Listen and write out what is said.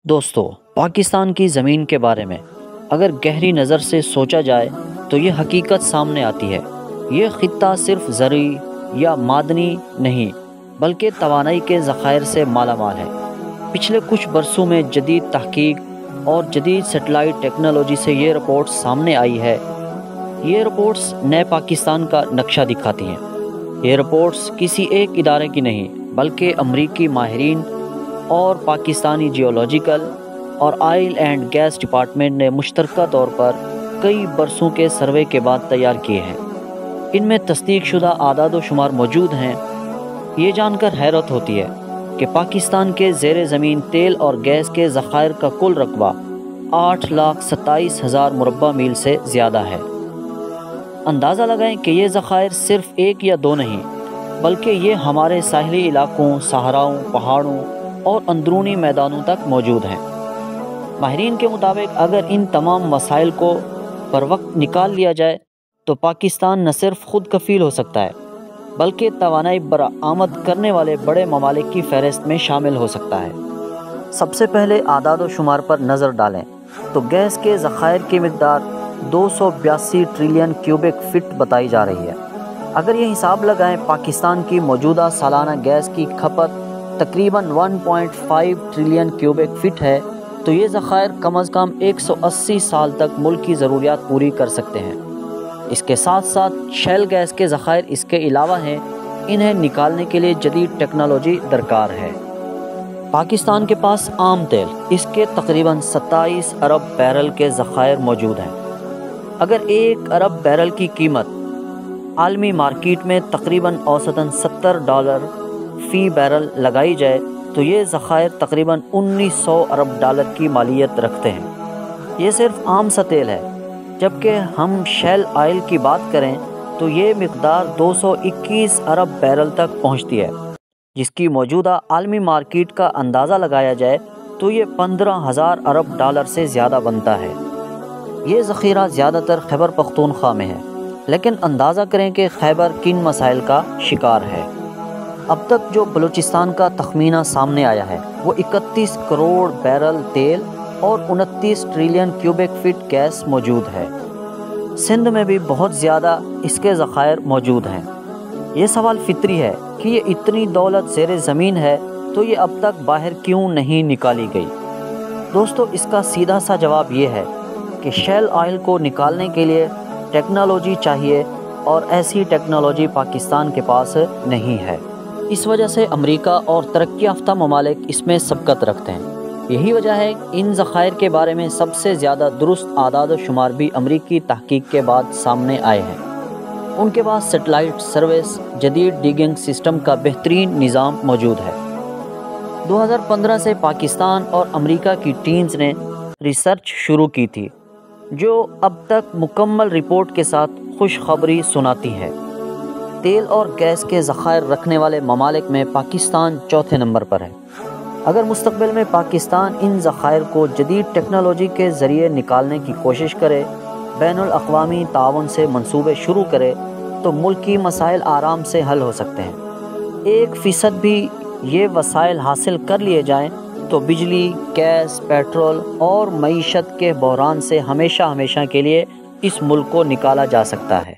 دوستو، پاکستان کی زمین کے بارے میں اگر گہری نظر سے سوچا جائے تو یہ حقیقت سامنے آتی ہے۔ یہ خطہ صرف زرعی یا معدنی نہیں بلکہ توانائی کے ذخائر سے مالا مال ہے۔ پچھلے کچھ برسوں میں جدید تحقیق اور جدید سیٹلائٹ ٹیکنالوجی سے یہ رپورٹ سامنے آئی ہے۔ یہ رپورٹس نئے پاکستان کا نقشہ دکھاتی ہیں۔ یہ رپورٹس کسی ایک ادارے کی نہیں بلکہ امریکی ماہرین اور پاکستانی جیولوجیکل اور آئل اینڈ گیس ڈپارٹمنٹ نے مشترکہ طور پر کئی برسوں کے سروے کے بعد تیار کیے ہیں۔ ان میں تصدیق شدہ اعداد و شمار موجود ہیں۔ یہ جان کر حیرت ہوتی ہے کہ پاکستان کے زیر زمین تیل اور گیس کے ذخائر کا کل رقبہ 8,27,000 مربع میل سے زیادہ ہے۔ اندازہ لگائیں کہ یہ ذخائر صرف ایک یا دو نہیں بلکہ یہ ہمارے ساحلی علاقوں، صحراؤں، پہاڑوں اور اندرونی میدانوں تک موجود ہیں۔ ماہرین کے مطابق اگر ان تمام وسائل کو پر وقت نکال لیا جائے تو پاکستان نہ صرف خود کفیل ہو سکتا ہے بلکہ توانائی برآمد کرنے والے بڑے ممالک کی فہرست میں شامل ہو سکتا ہے۔ سب سے پہلے اعداد و شمار پر نظر ڈالیں تو گیس کے ذخائر کی مقدار 282 ٹریلین کیوبک فٹ بتائی جا رہی ہے۔ اگر یہ حساب لگائیں پاکستان کی موجودہ سالانہ گیس کی کھپت تقریباً 1.5 ٹریلین کیوبک فٹ ہے تو یہ ذخائر کم از کم 180 سال تک ملک کی ضروریات پوری کر سکتے ہیں۔ اس کے ساتھ ساتھ شیل گیس کے ذخائر اس کے علاوہ ہیں۔ انہیں نکالنے کے لیے جدید ٹیکنالوجی درکار ہے۔ پاکستان کے پاس عام تیل، اس کے تقریباً 27 ارب بیرل کے ذخائر موجود ہیں۔ اگر 1 ارب بیرل کی قیمت عالمی مارکیٹ میں تقریباً اوسطاً $70 فی بیرل لگائی جائے تو یہ ذخائر تقریباً 1900 ارب ڈالر کی مالیت رکھتے ہیں۔ یہ صرف عام سا تیل ہے، جبکہ ہم شیل آئل کی بات کریں تو یہ مقدار 221 ارب بیرل تک پہنچتی ہے، جس کی موجودہ عالمی مارکیٹ کا اندازہ لگایا جائے تو یہ 15,000 ارب ڈالر سے زیادہ بنتا ہے۔ یہ ذخیرہ زیادہ تر خیبر پختونخوا میں ہے، لیکن اندازہ کریں کہ خیبر کن مسائل کا شکار ہے۔ اب تک جو بلوچستان کا تخمینہ سامنے آیا ہے وہ 31 کروڑ بیرل تیل اور 29 ٹریلین کیوبک فٹ گیس موجود ہے۔ سندھ میں بھی بہت زیادہ اس کے ذخائر موجود ہیں۔ یہ سوال فطری ہے کہ یہ اتنی دولت زیر زمین ہے تو یہ اب تک باہر کیوں نہیں نکالی گئی؟ دوستو، اس کا سیدھا سا جواب یہ ہے کہ شیل آئل کو نکالنے کے لیے ٹیکنالوجی چاہیے اور ایسی ٹیکنالوجی پاکستان کے پاس نہیں ہے۔ اس وجہ سے امریکہ اور ترقی یافتہ ممالک اس میں سبقت رکھتے ہیں۔ یہی وجہ ہے کہ ان ذخائر کے بارے میں سب سے زیادہ درست اعداد و شمار بھی امریکی تحقیق کے بعد سامنے آئے ہیں۔ ان کے پاس سیٹلائٹ سروس، جدید ڈیگنگ سسٹم کا بہترین نظام موجود ہے۔ 2015 سے پاکستان اور امریکہ کی ٹیمز نے ریسرچ شروع کی تھی جو اب تک مکمل رپورٹ کے ساتھ خوشخبری سناتی ہے۔ تیل اور گیس کے ذخائر رکھنے والے ممالک میں پاکستان چوتھے نمبر پر ہے۔ اگر مستقبل میں پاکستان ان ذخائر کو جدید ٹیکنالوجی کے ذریعے نکالنے کی کوشش کرے، بین الاقوامی تعاون سے منصوبے شروع کرے تو ملکی مسائل آرام سے حل ہو سکتے ہیں۔ 1% بھی یہ وسائل حاصل کر لیے جائیں تو بجلی، گیس، پیٹرول اور معیشت کے بحران سے ہمیشہ کے لیے اس ملک کو نکالا جا سکتا ہے۔